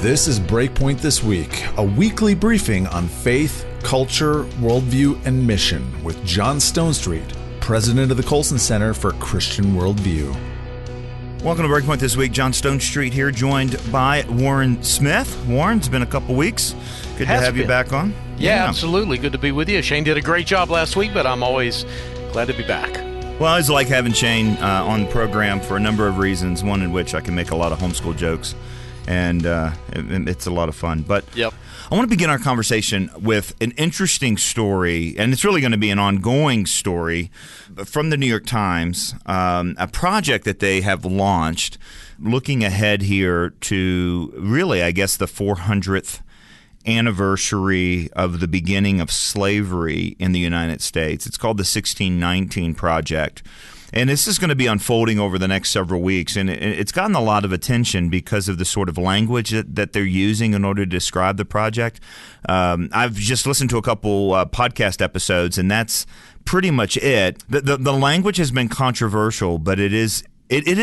This is Breakpoint This Week, a weekly briefing on faith, culture, worldview, and mission with John Stonestreet, president of the Colson Center for Christian Worldview. Welcome to Breakpoint This Week. John Stonestreet here, joined by Warren Smith. Warren, it's been a couple weeks. Good to have you back on. Yeah, absolutely. Good to be with you. Shane did a great job last week, but I'm always glad to be back. Well, I always like having Shane on the program for a number of reasons, one in which I can make a lot of homeschool jokes, and it's a lot of fun. But yep. I want to begin our conversation with an interesting story, and it's really going to be an ongoing story from the New York Times, a project that they have launched looking ahead here to really, I guess, the 400th anniversary of the beginning of slavery in the United States. It's called the 1619 Project. And this is going to be unfolding over the next several weeks, and it's gotten a lot of attention because of the sort of language that they're using in order to describe the project. I've just listened to a couple podcast episodes, and that's pretty much it. The language has been controversial, but it is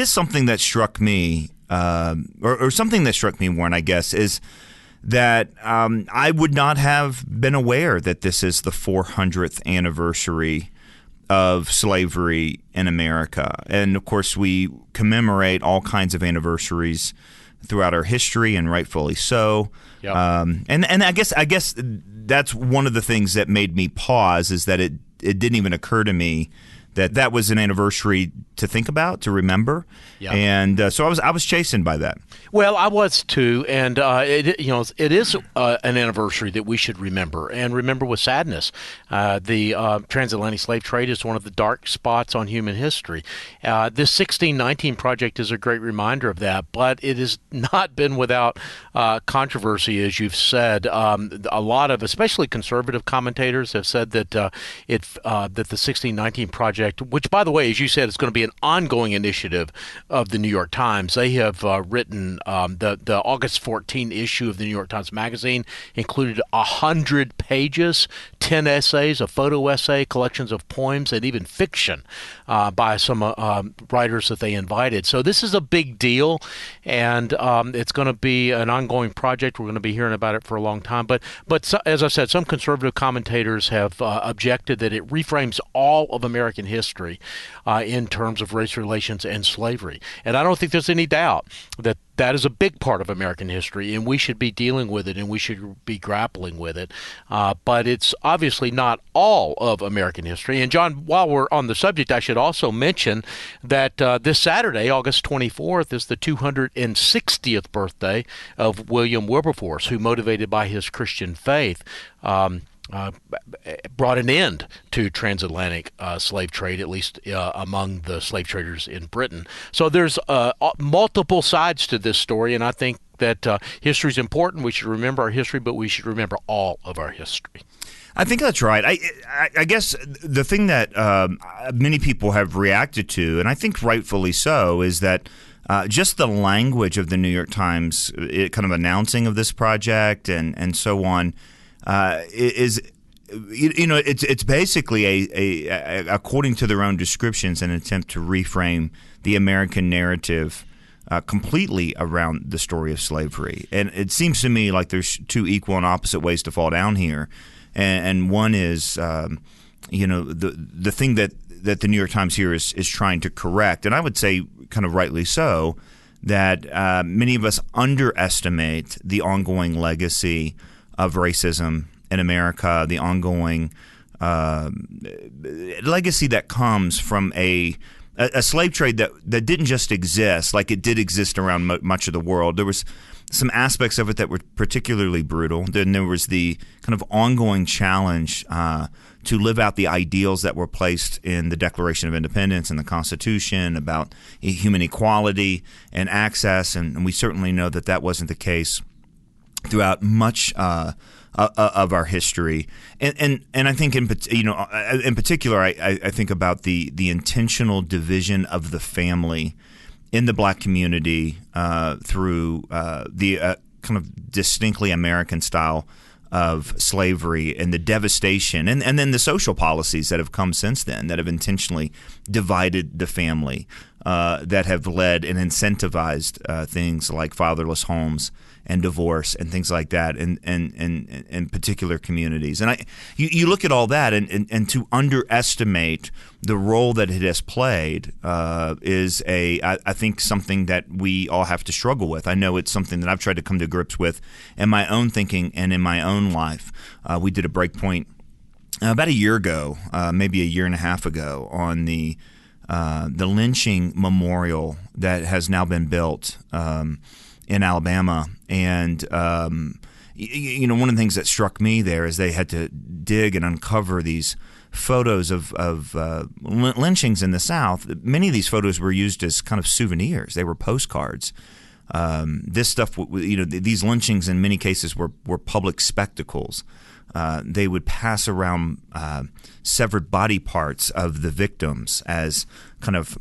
something that struck me, or something that struck me, Warren, I guess, is that I would not have been aware that this is the 400th anniversary of slavery in America. And of course, we commemorate all kinds of anniversaries throughout our history, and rightfully so. Yep. And I guess that's one of the things that made me pause, is that it didn't even occur to me that was an anniversary to think about, to remember. Yep. And so I was chastened by that. Well, I was too, and it is an anniversary that we should remember, and remember with sadness. The transatlantic slave trade is one of the dark spots on human history. This 1619 Project is a great reminder of that, but it has not been without controversy, as you've said. A lot of, especially conservative commentators, have said that that the 1619 Project, which, by the way, as you said, is going to be an ongoing initiative of the New York Times. They have written the August 14 issue of the New York Times Magazine included 100 pages, 10 essays, a photo essay, collections of poems, and even fiction by some writers that they invited. So this is a big deal, and it's going to be an ongoing project. We're going to be hearing about it for a long time. But as I said, some conservative commentators have objected that it reframes all of American history in terms of race relations and slavery. And I don't think there's any doubt that that is a big part of American history, and we should be dealing with it, and we should be grappling with it. But it's obviously not all of American history. And John, while we're on the subject, I should also mention that this Saturday, August 24th, is the 260th birthday of William Wilberforce, who, motivated by his Christian faith, brought an end to transatlantic slave trade, at least among the slave traders in Britain. So there's multiple sides to this story, and I think that history is important. We should remember our history, but we should remember all of our history. I think that's right. I guess the thing that many people have reacted to, and I think rightfully so, is that just the language of the New York Times, kind of announcing of this project and so on, is, it's basically a according to their own descriptions, an attempt to reframe the American narrative completely around the story of slavery. And it seems to me like there's two equal and opposite ways to fall down here. And one is, the thing that the New York Times here is trying to correct, and I would say kind of rightly so, that many of us underestimate the ongoing legacy of racism in America, the ongoing legacy that comes from a slave trade that didn't just exist, like it did exist around much of the world. There was some aspects of it that were particularly brutal. Then there was the kind of ongoing challenge to live out the ideals that were placed in the Declaration of Independence and the Constitution about human equality and access, and we certainly know that wasn't the case throughout much of our history, and I think in particular, I think about the intentional division of the family in the black community through the kind of distinctly American style of slavery and the devastation and then the social policies that have come since then that have intentionally divided the family. that have led and incentivized things like fatherless homes and divorce and things like that in particular communities. And you look at all that, and to underestimate the role that it has played is I think something that we all have to struggle with. I know it's something that I've tried to come to grips with in my own thinking and in my own life. We did a breakpoint about a year ago, maybe a year and a half ago, on the lynching memorial that has now been built in Alabama. And one of the things that struck me there is they had to dig and uncover these photos of lynchings in the South. Many of these photos were used as kind of souvenirs. They were postcards. This stuff, these lynchings in many cases were public spectacles. They would pass around severed body parts of the victims as kind of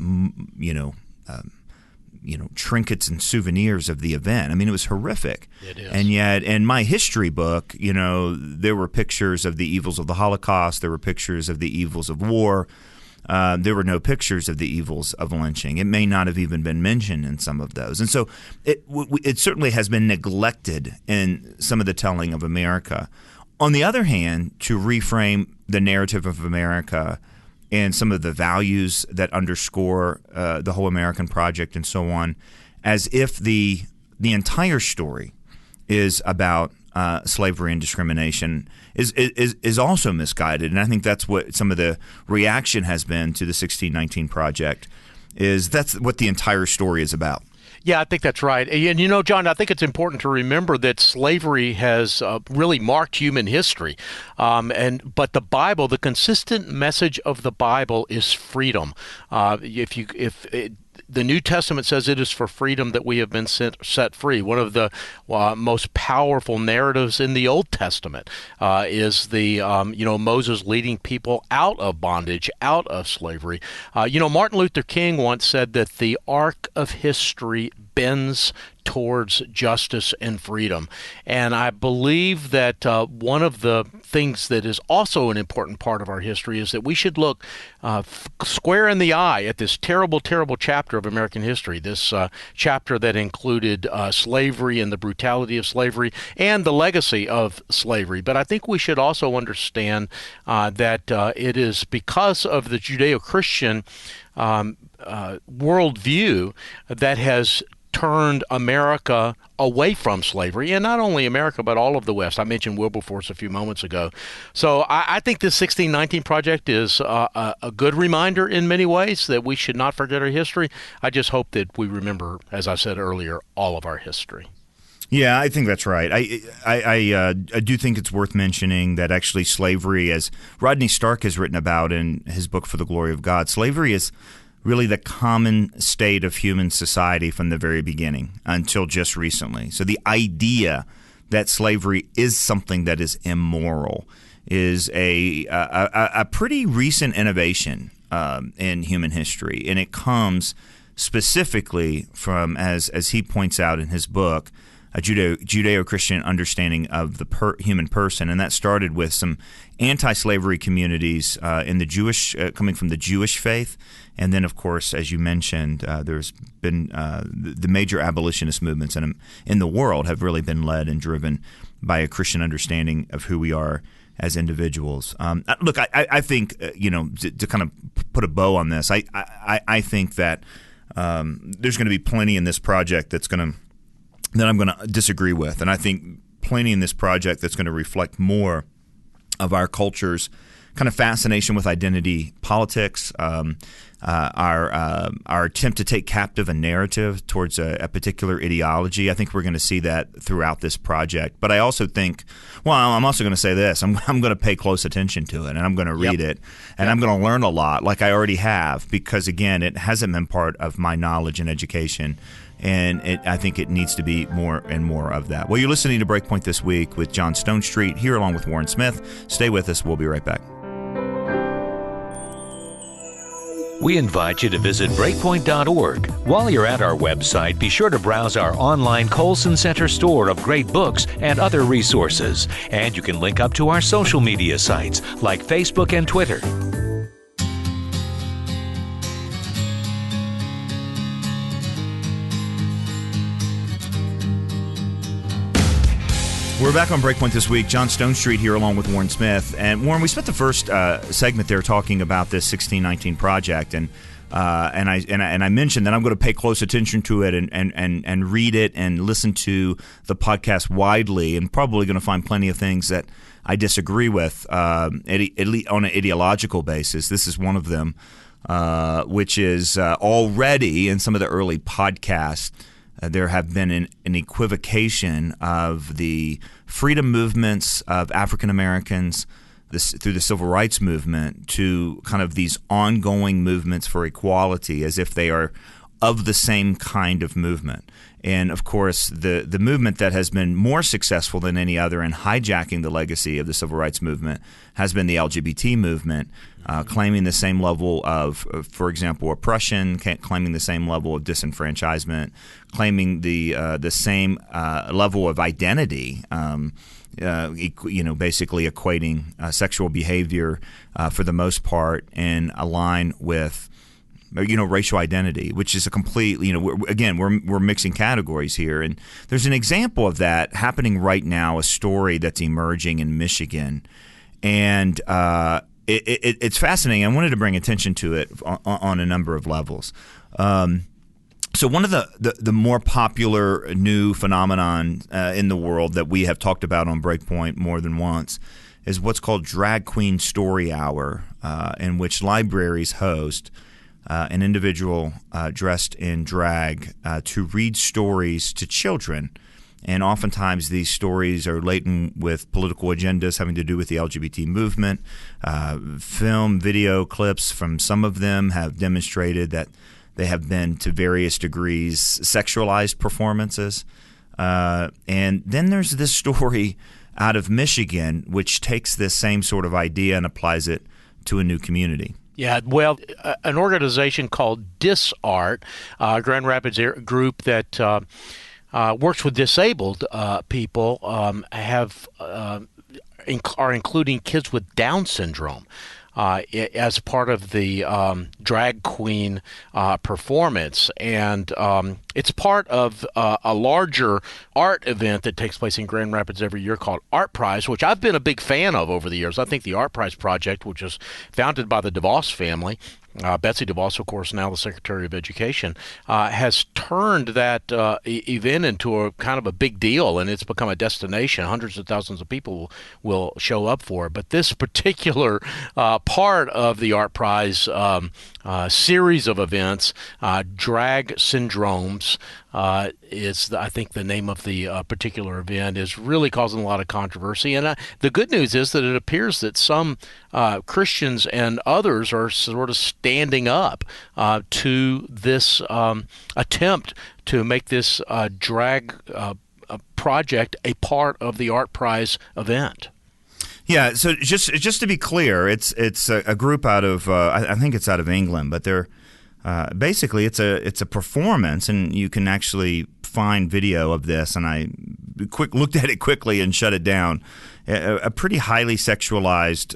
trinkets and souvenirs of the event. I mean, it was horrific. It is. And yet, in my history book, there were pictures of the evils of the Holocaust. There were pictures of the evils of war. There were no pictures of the evils of lynching. It may not have even been mentioned in some of those. And so it certainly has been neglected in some of the telling of America. On the other hand, to reframe the narrative of America and some of the values that underscore the whole American project and so on, as if the entire story is about slavery and discrimination, is also misguided. And I think that's what some of the reaction has been to the 1619 Project, is that's what the entire story is about. Yeah, I think that's right. And, John, I think it's important to remember that slavery has really marked human history. But the Bible, the consistent message of the Bible is freedom. The New Testament says it is for freedom that we have been set free. One of the most powerful narratives in the Old Testament is the Moses leading people out of bondage, out of slavery. Martin Luther King once said that the arc of history bends towards justice and freedom. And I believe that one of the things that is also an important part of our history is that we should look square in the eye at this terrible, terrible chapter of American history, this chapter that included slavery and the brutality of slavery and the legacy of slavery. But I think we should also understand that it is because of the Judeo-Christian worldview that has turned America away from slavery, and not only America, but all of the West. I mentioned Wilberforce a few moments ago. So I think this 1619 Project is a good reminder in many ways that we should not forget our history. I just hope that we remember, as I said earlier, all of our history. Yeah, I think that's right. I do think it's worth mentioning that actually slavery, as Rodney Stark has written about in his book For the Glory of God, slavery is really the common state of human society from the very beginning until just recently. So the idea that slavery is something that is immoral is a pretty recent innovation in human history, and it comes specifically from, as he points out in his book, a Judeo-Christian understanding of the human person, and that started with some anti-slavery communities in the coming from the Jewish faith, and then, of course, as you mentioned, there's been the major abolitionist movements in the world have really been led and driven by a Christian understanding of who we are as individuals. Look, I think to kind of put a bow on this, I think that there's going to be plenty in this project that I'm going to disagree with. And I think plenty in this project that's going to reflect more of our culture's kind of fascination with identity politics, our attempt to take captive a narrative towards a particular ideology. I think we're going to see that throughout this project. But I also think, I'm also going to say this. I'm going to pay close attention to it, and I'm going to read it, and I'm going to learn a lot, like I already have, because, again, it hasn't been part of my knowledge and education. And I think it needs to be more and more of that. Well, you're listening to Breakpoint This Week with John Stonestreet, here along with Warren Smith. Stay with us. We'll be right back. We invite you to visit Breakpoint.org. While you're at our website, be sure to browse our online Colson Center store of great books and other resources. And you can link up to our social media sites like Facebook and Twitter. We're back on Breakpoint this week. John Stonestreet here along with Warren Smith. And Warren, we spent the first segment there talking about this 1619 project, and I mentioned that I'm going to pay close attention to it and read it and listen to the podcast widely, and probably going to find plenty of things that I disagree with on an ideological basis. This is one of them, which is already in some of the early podcasts. There have been an equivocation of the freedom movements of African Americans through the civil rights movement to kind of these ongoing movements for equality, as if they are of the same kind of movement. And, of course, the movement that has been more successful than any other in hijacking the legacy of the civil rights movement has been the LGBT movement, claiming the same level of, for example, oppression, claiming the same level of disenfranchisement, claiming the same level of identity, basically equating sexual behavior for the most part in line with racial identity, which is a complete, we're mixing categories here. And there's an example of that happening right now, a story that's emerging in Michigan. And it's fascinating. I wanted to bring attention to it on a number of levels. So one of the more popular new phenomenon in the world that we have talked about on Breakpoint more than once is what's called Drag Queen Story Hour, in which libraries host an individual dressed in drag to read stories to children. And oftentimes these stories are laden with political agendas having to do with the LGBT movement. Film, video clips from some of them have demonstrated that they have been to various degrees sexualized performances. And then there's this story out of Michigan which takes this same sort of idea and applies it to a new community. Yeah, well, an organization called DisArt, Grand Rapids group that works with disabled people, are including kids with Down syndrome as part of the drag queen performance. And it's part of a larger art event that takes place in Grand Rapids every year called Art Prize, which I've been a big fan of over the years. I think the Art Prize project, which was founded by the DeVos family, Betsy DeVos, of course, now the Secretary of Education, has turned that event into a kind of a big deal, and it's become a destination. Hundreds of thousands of people will show up for it. But this particular part of the Art Prize series of events, Drag Syndromes, is, I think, the name of the particular event, is really causing a lot of controversy. And the good news is that it appears that some Christians and others are sort of standing up to this attempt to make this drag project a part of the Art Prize event. Yeah, so just to be clear, it's a group out of I think it's out of England, but they're basically it's a performance, and you can actually find video of this. And I looked at it quickly and shut it down. A pretty highly sexualized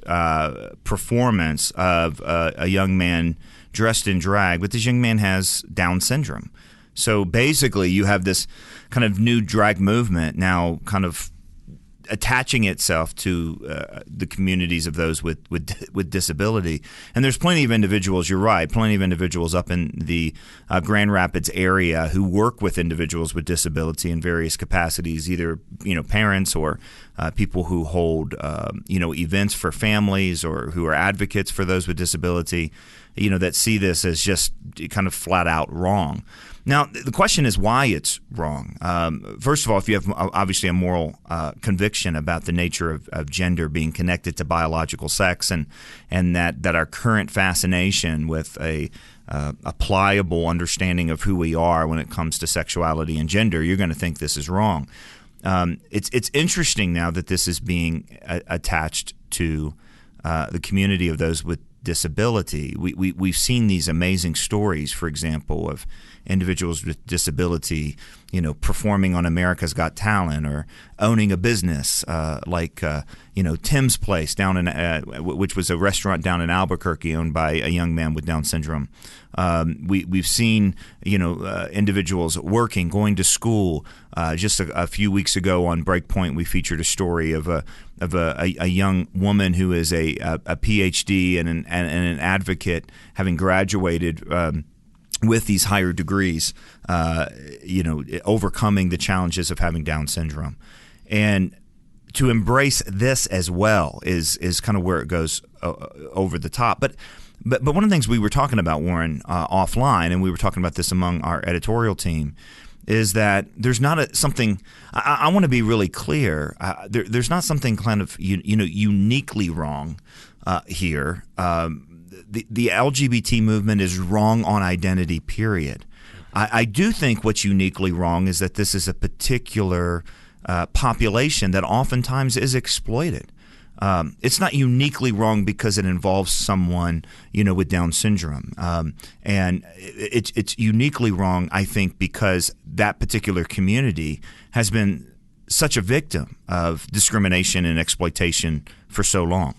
performance of a young man dressed in drag, but this young man has Down syndrome. So basically, you have this kind of new drag movement now, kind of attaching itself to the communities of those with disability. And there's plenty of individuals, you're right, plenty of individuals up in the Grand Rapids area who work with individuals with disability in various capacities, either parents or people who hold events for families, or who are advocates for those with disability, that see this as just kind of flat out wrong. Now, the question is why it's wrong. First of all, if you have obviously a moral conviction about the nature of gender being connected to biological sex, and that our current fascination with a pliable understanding of who we are when it comes to sexuality and gender, you're going to think this is wrong. It's interesting now that this is being attached to the community of those with disability. We've seen these amazing stories, for example, of individuals with disability, performing on America's Got Talent or owning a business like Tim's Place down in which was a restaurant down in Albuquerque owned by a young man with Down syndrome. We've seen individuals working, going to school. Just a few weeks ago on Breakpoint, we featured a story of a young woman who is a PhD and an advocate, having graduated with these higher degrees, overcoming the challenges of having Down syndrome. And to embrace this as well is kind of where it goes over the top. But one of the things we were talking about, Warren, offline, and we were talking about this among our editorial team, is that there's not something. I want to be really clear. There's not something kind of uniquely wrong here. The LGBT movement is wrong on identity, period. I do think what's uniquely wrong is that this is a particular population that oftentimes is exploited. It's not uniquely wrong because it involves someone, with Down syndrome. And it's uniquely wrong, I think, because that particular community has been such a victim of discrimination and exploitation for so long.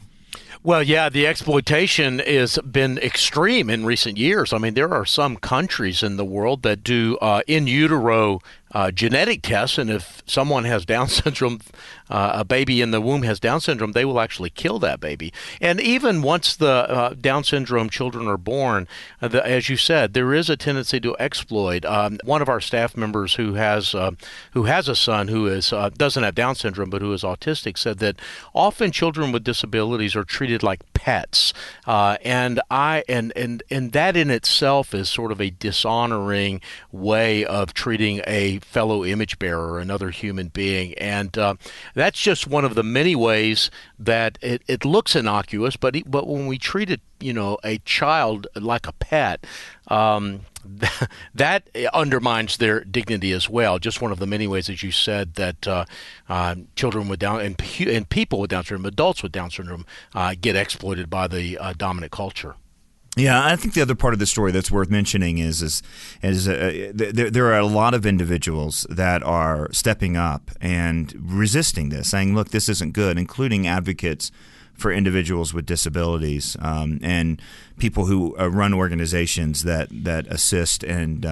Well, yeah, the exploitation has been extreme in recent years. I mean, there are some countries in the world that do in utero genetic tests, and if someone has Down syndrome, a baby in the womb has Down syndrome, they will actually kill that baby. And even once the Down syndrome children are born, as you said, there is a tendency to exploit. One of our staff members who has a son who is doesn't have Down syndrome but who is autistic said that often children with disabilities are treated like pets, and that in itself is sort of a dishonoring way of treating a fellow image bearer, another human being. And that's just one of the many ways that it looks innocuous, but when we treat it, a child like a pet, that undermines their dignity as well. Just one of the many ways, as you said, that children with Down and people with Down syndrome, adults with Down syndrome, get exploited by the dominant culture. Yeah, I think the other part of the story that's worth mentioning is there are a lot of individuals that are stepping up and resisting this, saying, "Look, this isn't good," including advocates for individuals with disabilities and people who run organizations that assist and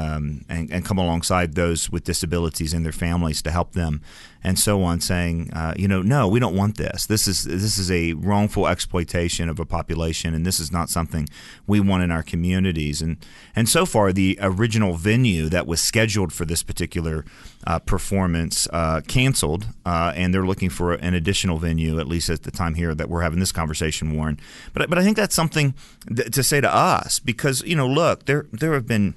come alongside those with disabilities and their families to help them, and so on, saying, no, we don't want this. This is a wrongful exploitation of a population, and this is not something we want in our communities. And so far, the original venue that was scheduled for this particular performance canceled, and they're looking for an additional venue, at least at the time here that we're having this conversation, Warren. But I think that's something to say to us, because look, there have been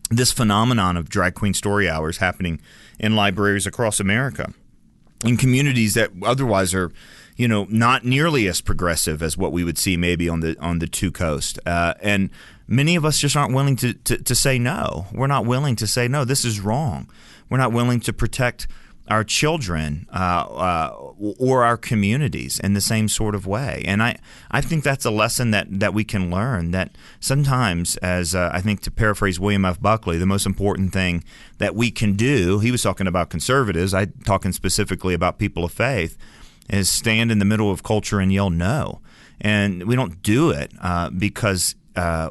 this phenomenon of drag queen story hours happening in libraries across America, in communities that otherwise are not nearly as progressive as what we would see maybe on the two coast, and many of us just aren't willing to say no. We're not willing to say no. This is wrong. We're not willing to protect our children or our communities in the same sort of way. And I think that's a lesson that we can learn, that sometimes, as I think, to paraphrase William F. Buckley, the most important thing that we can do, he was talking about conservatives, I'm talking specifically about people of faith, is stand in the middle of culture and yell no. And we don't do it because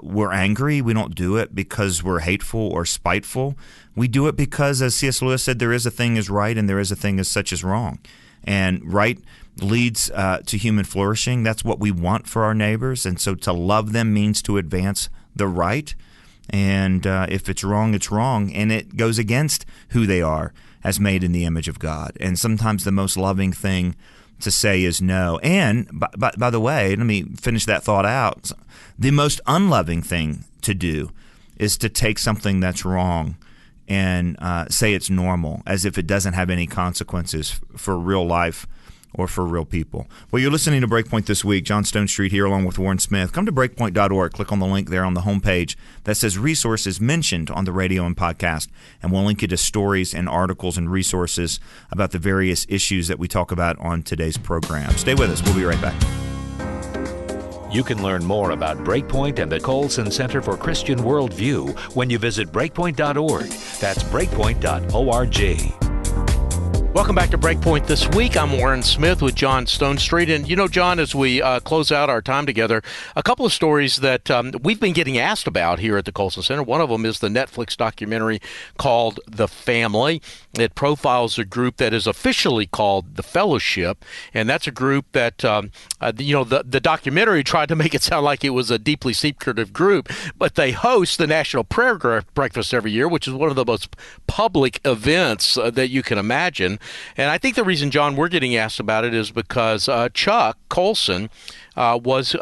we're angry. We don't do it because we're hateful or spiteful. We do it because, as C.S. Lewis said, there is a thing as right and there is a thing as such as wrong. And right leads to human flourishing. That's what we want for our neighbors. And so to love them means to advance the right. And if it's wrong, it's wrong. And it goes against who they are as made in the image of God. And sometimes the most loving thing to say is no. And by the way, let me finish that thought out. The most unloving thing to do is to take something that's wrong and say it's normal, as if it doesn't have any consequences for real life or for real people. Well, you're listening to Breakpoint this week. John Stonestreet here along with Warren Smith. Come to breakpoint.org. Click on the link there on the homepage that says resources mentioned on the radio and podcast, and we'll link you to stories and articles and resources about the various issues that we talk about on today's program. Stay with us. We'll be right back. You can learn more about Breakpoint and the Colson Center for Christian Worldview when you visit breakpoint.org. That's breakpoint.org. Welcome back to Breakpoint this week. I'm Warren Smith with John Stonestreet. And, John, as we close out our time together, a couple of stories that we've been getting asked about here at the Colson Center. One of them is the Netflix documentary called The Family. It profiles a group that is officially called The Fellowship. And that's a group that, the documentary tried to make it sound like it was a deeply secretive group. But they host the National Prayer Breakfast every year, which is one of the most public events that you can imagine. And I think the reason, John, we're getting asked about it is because Chuck Colson was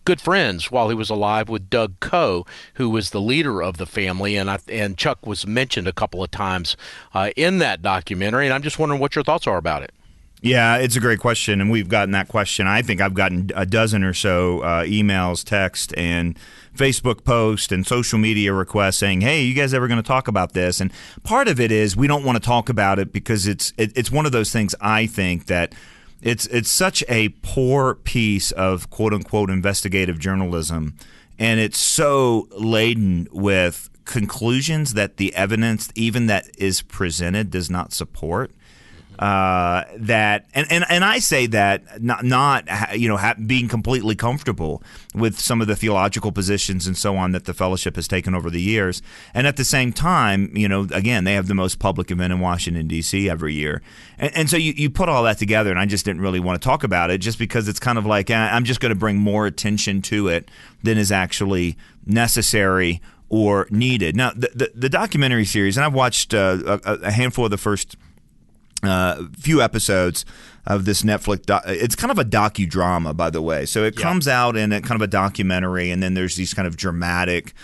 good friends while he was alive with Doug Coe, who was the leader of the family. And Chuck was mentioned a couple of times in that documentary. And I'm just wondering what your thoughts are about it. Yeah, it's a great question, and we've gotten that question. I think I've gotten a dozen or so emails, text, and Facebook posts and social media requests saying, hey, you guys ever going to talk about this? And part of it is we don't want to talk about it because it's one of those things, I think, that it's such a poor piece of quote-unquote investigative journalism, and it's so laden with conclusions that the evidence, even that is presented, does not support. That and I say that not being completely comfortable with some of the theological positions and so on that the fellowship has taken over the years, and at the same time, again, they have the most public event in Washington D.C. every year, and so you put all that together, and I just didn't really want to talk about it just because it's kind of like I'm just going to bring more attention to it than is actually necessary or needed. Now, the documentary series, and I've watched a handful of the first few episodes of this Netflix. It's kind of a docudrama, by the way. So it comes out in a kind of a documentary, and then there's these kind of dramatic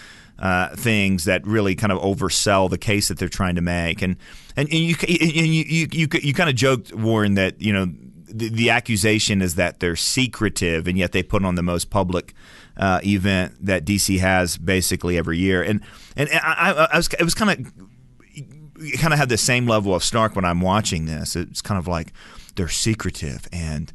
things that really kind of oversell the case that they're trying to make. And you kind of joked, Warren, that the accusation is that they're secretive, and yet they put on the most public event that DC has basically every year. And it was kind of. You kind of have the same level of snark when I'm watching this. It's kind of like they're secretive, and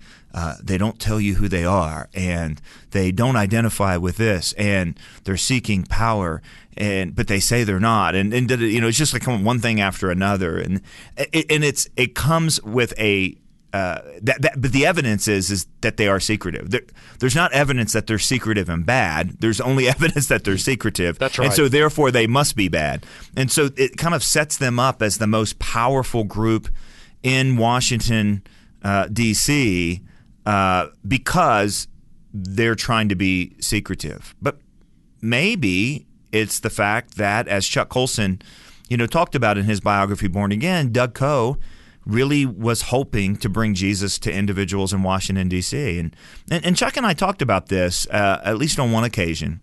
they don't tell you who they are, and they don't identify with this, and they're seeking power, but they say they're not, and it's just like one thing after another, and it comes with a. But the evidence is that they are secretive. There's not evidence that they're secretive and bad. There's only evidence that they're secretive. That's right. And so therefore they must be bad. And so it kind of sets them up as the most powerful group in Washington, D.C., because they're trying to be secretive. But maybe it's the fact that, as Chuck Colson, talked about in his biography, Born Again, Doug Coe really was hoping to bring Jesus to individuals in Washington, D.C. And Chuck and I talked about this at least on one occasion,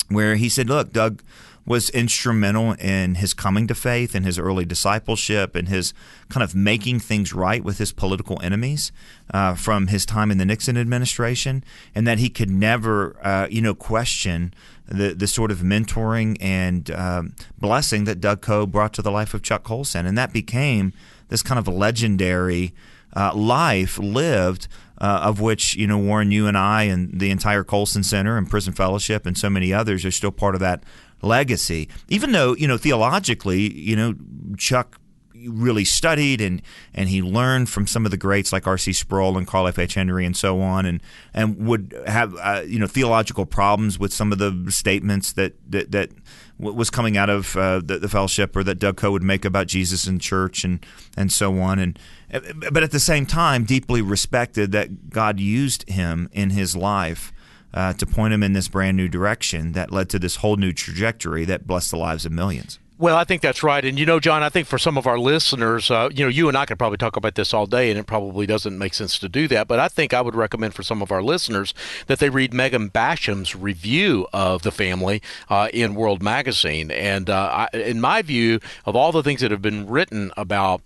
where he said, look, Doug was instrumental in his coming to faith and his early discipleship and his kind of making things right with his political enemies from his time in the Nixon administration, and that he could never, question the sort of mentoring and blessing that Doug Coe brought to the life of Chuck Colson. And that became this kind of legendary life lived, of which, Warren, you and I and the entire Colson Center and Prison Fellowship and so many others are still part of that legacy. Even though, theologically, Chuck really studied and he learned from some of the greats like R.C. Sproul and Carl F. H. Henry and so on, and would have theological problems with some of the statements that was coming out of the fellowship, or that Doug Coe would make about Jesus and church and so on, but at the same time deeply respected that God used him in his life to point him in this brand new direction that led to this whole new trajectory that blessed the lives of millions. Well, I think that's right. And, John, I think for some of our listeners, you and I could probably talk about this all day, and it probably doesn't make sense to do that. But I think I would recommend for some of our listeners that they read Megan Basham's review of The Family in World Magazine. And in my view, of all the things that have been written about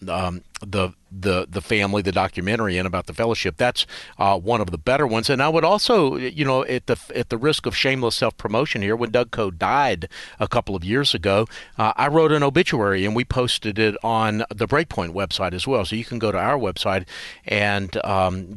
the family, the documentary, and about the fellowship. That's one of the better ones. And I would also, at the risk of shameless self-promotion here, when Doug Coe died a couple of years ago, I wrote an obituary and we posted it on the Breakpoint website as well. So you can go to our website and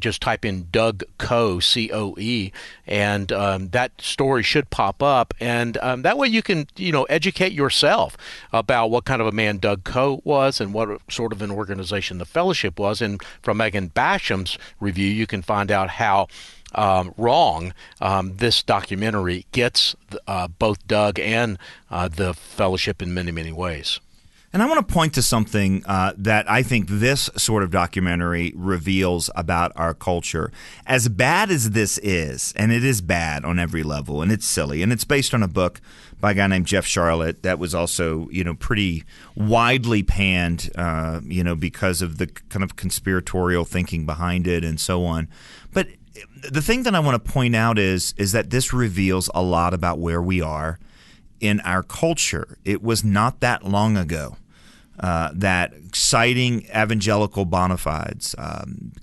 just type in Doug Coe, C-O-E, and that story should pop up. And that way you can, educate yourself about what kind of a man Doug Coe was and what sort of an organization the fellowship was. And from Megan Basham's review, you can find out how wrong this documentary gets both Doug and the fellowship in many, many ways. And I want to point to something that I think this sort of documentary reveals about our culture. As bad as this is, and it is bad on every level, and it's silly, and it's based on a book by a guy named Jeff Charlotte that was also, pretty widely panned, because of the kind of conspiratorial thinking behind it and so on. But the thing that I want to point out is that this reveals a lot about where we are in our culture. It was not that long ago that citing evangelical bona fides,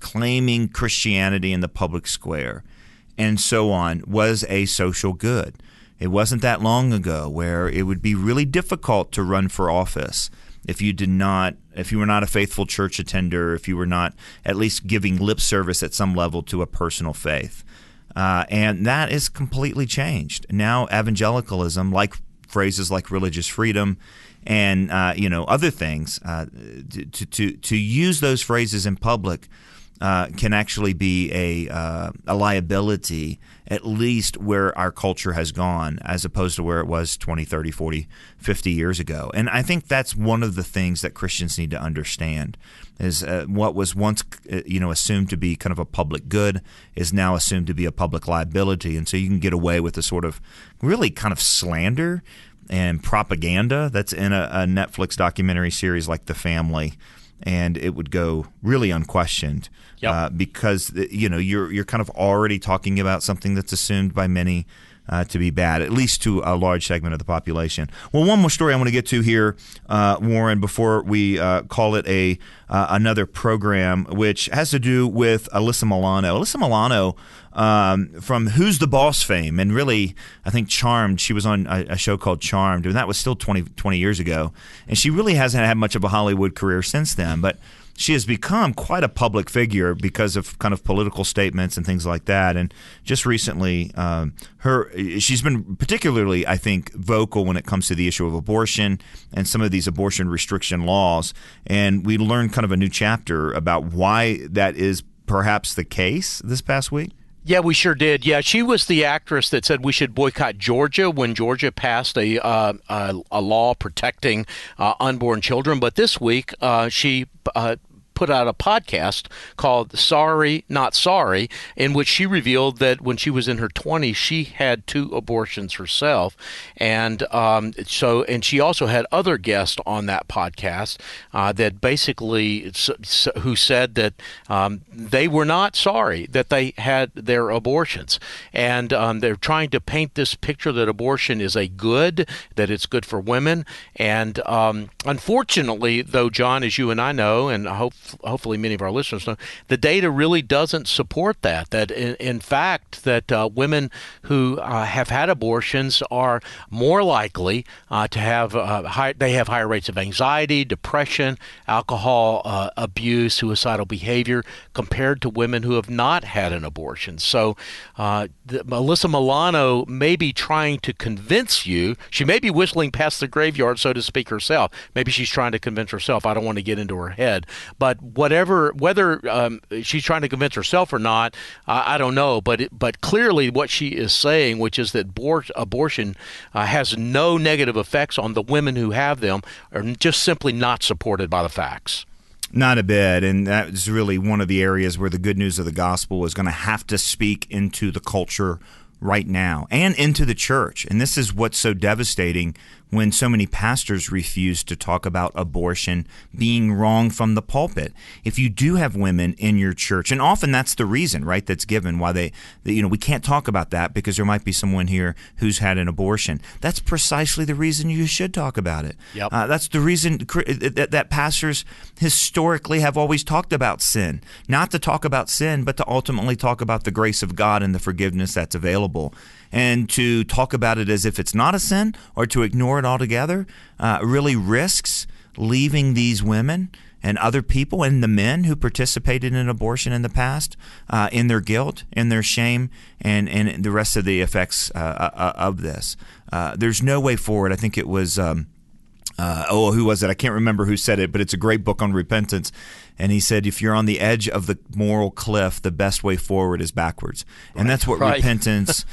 claiming Christianity in the public square, and so on was a social good. It wasn't that long ago where it would be really difficult to run for office if you were not a faithful church attender, if you were not at least giving lip service at some level to a personal faith. And that is completely changed. Now evangelicalism, like phrases like religious freedom and other things, to use those phrases in public can actually be a liability, at least where our culture has gone, as opposed to where it was 20, 30, 40, 50 years ago. And I think that's one of the things that Christians need to understand is what was once assumed to be kind of a public good is now assumed to be a public liability. And so you can get away with a sort of really kind of slander and propaganda that's in a Netflix documentary series like The Family, and it would go really unquestioned. Yep. Because you're kind of already talking about something that's assumed by many to be bad, at least to a large segment of the population. Well, one more story I want to get to here, Warren, before we call it another program, which has to do with Alyssa Milano. Alyssa Milano, from Who's the Boss fame, and really, I think Charmed. She was on a show called Charmed, and that was still 20 years ago. And she really hasn't had much of a Hollywood career since then, but she has become quite a public figure because of kind of political statements and things like that. And just recently, she's been particularly, I think, vocal when it comes to the issue of abortion and some of these abortion restriction laws. And we learned kind of a new chapter about why that is perhaps the case this past week. Yeah, we sure did. Yeah, she was the actress that said we should boycott Georgia when Georgia passed a law protecting unborn children. But this week, she put out a podcast called Sorry, Not Sorry, in which she revealed that when she was in her 20s, she had 2 abortions herself. And and she also had other guests on that podcast that basically who said that they were not sorry that they had their abortions. And they're trying to paint this picture that abortion is a good, that it's good for women. And unfortunately, though, John, as you and I know, and hopefully many of our listeners know, the data really doesn't support that. That in fact, that women who have had abortions are more likely to have higher rates of anxiety, depression, alcohol abuse, suicidal behavior compared to women who have not had an abortion. So Alyssa Milano may be trying to convince you. She may be whistling past the graveyard, so to speak, herself. Maybe she's trying to convince herself. I don't want to get into her head. But whether she's trying to convince herself or not, I don't know. But clearly what she is saying, which is that abortion has no negative effects on the women who have them, are just simply not supported by the facts. Not a bit, and that is really one of the areas where the good news of the gospel is going to have to speak into the culture right now and into the church. And this is what's so devastating when so many pastors refuse to talk about abortion being wrong from the pulpit. If you do have women in your church, and often that's the reason, right, that's given why we can't talk about that because there might be someone here who's had an abortion. That's precisely the reason you should talk about it. Yep. That's the reason that pastors historically have always talked about sin. Not to talk about sin, but to ultimately talk about the grace of God and the forgiveness that's available. And to talk about it as if it's not a sin or to ignore it altogether really risks leaving these women and other people and the men who participated in abortion in the past in their guilt, in their shame, and the rest of the effects of this. There's no way forward. I think it was, who was it? I can't remember who said it, but it's a great book on repentance. And he said, if you're on the edge of the moral cliff, the best way forward is backwards. And that's what repentance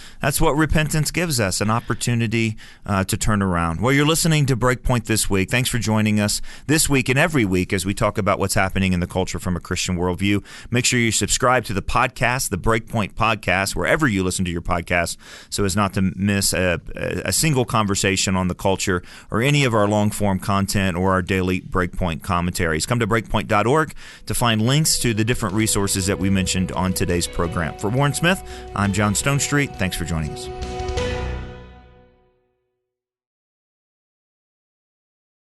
gives us, an opportunity to turn around. Well, you're listening to Breakpoint this week. Thanks for joining us this week and every week as we talk about what's happening in the culture from a Christian worldview. Make sure you subscribe to the podcast, the Breakpoint podcast, wherever you listen to your podcast, so as not to miss a single conversation on the culture or any of our long-form content or our daily Breakpoint commentaries. Come to breakpoint.org to find links to the different resources that we mentioned on today's program. For Warren Smith, I'm John Stonestreet. Thanks for joining us.